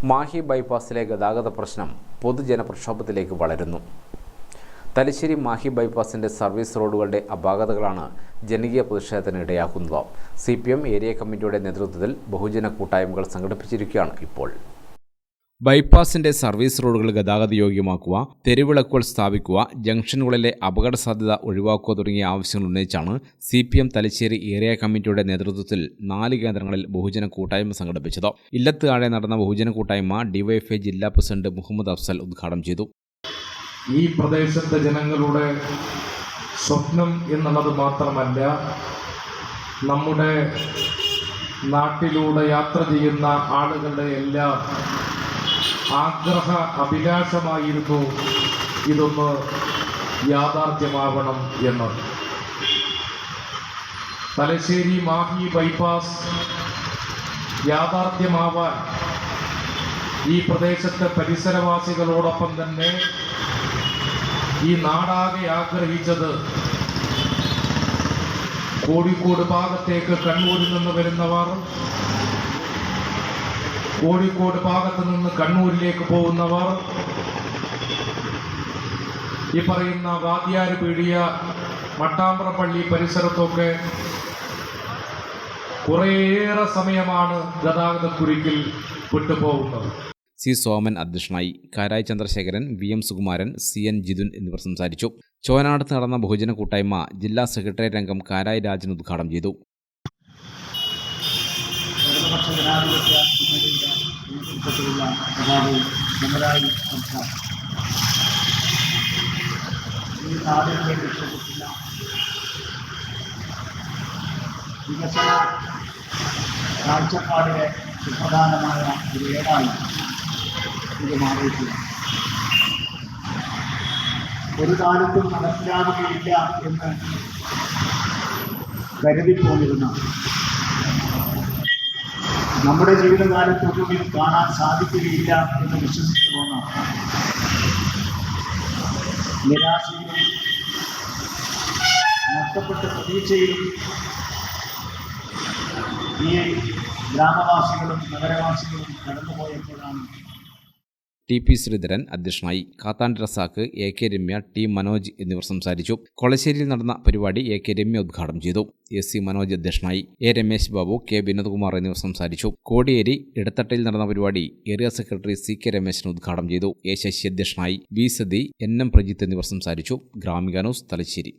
മാഹി ബൈപ്പാസിലെ ഗതാഗത പ്രശ്നം പൊതുജനപ്രക്ഷോഭത്തിലേക്ക് വളരുന്നു. തലശ്ശേരി മാഹി ബൈപ്പാസിൻ്റെ സർവീസ് റോഡുകളുടെ അപാകതകളാണ് ജനകീയ പ്രതിഷേധത്തിന് ഇടയാക്കുന്നത്. CPM ഏരിയ കമ്മിറ്റിയുടെ നേതൃത്വത്തിൽ ബഹുജന കൂട്ടായ്മകൾ സംഘടിപ്പിച്ചിരിക്കുകയാണ് ഇപ്പോൾ. ബൈപ്പാസിന്റെ സർവീസ് റോഡുകൾ ഗതാഗതയോഗ്യമാക്കുക, തെരുവിളക്കുകൾ സ്ഥാപിക്കുക, ജംഗ്ഷനുകളിലെ അപകട സാധ്യത ഒഴിവാക്കുക തുടങ്ങിയ ആവശ്യങ്ങൾ ഉന്നയിച്ചാണ് CPM തലശ്ശേരി ഏരിയ കമ്മിറ്റിയുടെ നേതൃത്വത്തിൽ 4 കേന്ദ്രങ്ങളിൽ ബഹുജന കൂട്ടായ്മ സംഘടിപ്പിച്ചത്. ഇല്ലത്ത് താഴെ നടന്ന ബഹുജന കൂട്ടായ്മ DYFI ജില്ലാ പ്രസിഡന്റ് മുഹമ്മദ് അഫ്സൽ ഉദ്ഘാടനം ചെയ്തു. ഈ പ്രദേശത്തെ ജനങ്ങളുടെ സ്വപ്നം എന്നുള്ളത് മാത്രമല്ല, നമ്മുടെ നാട്ടിലൂടെ യാത്ര ചെയ്യുന്ന ആളുകളുടെ എല്ലാം ആഗ്രഹ അഭിലാഷമായിരുന്നു ഇതൊന്ന് യാഥാർത്ഥ്യമാവണം എന്നത്. തലശ്ശേരി മാഹി ബൈപ്പാസ് യാഥാർത്ഥ്യമാവാൻ ഈ പ്രദേശത്തെ പരിസരവാസികളോടൊപ്പം തന്നെ ഈ നാടാകെ ആഗ്രഹിച്ചത് കോഴിക്കോട് ഭാഗത്തേക്ക് കണ്ണൂരിൽ നിന്ന് വരുന്നവർ, കോഴിക്കോട് ഭാഗത്ത് നിന്ന് കണ്ണൂരിലേക്ക് പോകുന്നവർ, ഈ പറയുന്ന വാദ്യാര് പീടിയ മട്ടാമ്പ്രപ്പള്ളി പരിസരത്തൊക്കെ കുറേയേറെ സമയമാണ് ഗതാഗതക്കുരുക്കിൽ വിട്ടുപോകുന്നത്. C. സോമൻ അധ്യക്ഷനായി. കാരായി ചന്ദ്രശേഖരൻ, VM സുകുമാരൻ, CN ജിതുൻ എന്നിവർ സംസാരിച്ചു. ചോനാടത്ത് നടന്ന ബഹുജന കൂട്ടായ്മ ജില്ലാ സെക്രട്ടേറിയറ്റ് അംഗം കാരായി രാജൻ ഉദ്ഘാടനം ചെയ്തു. വികസന കാഴ്ചപ്പാടിലെ സുപ്രധാനമായ ഒരു ഏടായി ഇത് മാറിയിട്ടില്ല. ഒരു കാലത്തും നടപ്പിലാവുകയില്ല എന്ന് കരുതിപ്പോന്നിരുന്ന, നമ്മുടെ ജീവിതകാലത്തൊന്നും ഇത് കാണാൻ സാധിക്കുകയില്ല എന്ന് വിശ്വസിച്ചു പോന്ന നിരാശയിലും നഷ്ടപ്പെട്ട പ്രതീക്ഷയിലും ഈ ഗ്രാമവാസികളും നഗരവാസികളും കടന്നുപോയപ്പോഴാണ് TP ശ്രീധരൻ അധ്യക്ഷനായി. കാത്താണ്ടി റസാക്ക്, AK രമ്യ, T മനോജ് എന്നിവർ സംസാരിച്ചു. കൊളശ്ശേരിയിൽ നടന്ന പരിപാടി AK രമ്യ ഉദ്ഘാടനം ചെയ്തു. AC മനോജ് അധ്യക്ഷനായി. A രമേശ് ബാബു, K വിനോദ്കുമാർ എന്നിവർ സംസാരിച്ചു. കോടിയേരി ഇടത്തട്ടയിൽ നടന്ന പരിപാടി ഏരിയ സെക്രട്ടറി CK രമേശൻ ഉദ്ഘാടനം ചെയ്തു. A ശശി അധ്യക്ഷനായി. B സതി, NM പ്രജിത്ത് എന്നിവർ സംസാരിച്ചു. ഗ്രാമിക ന്യൂസ്, തലശ്ശേരി.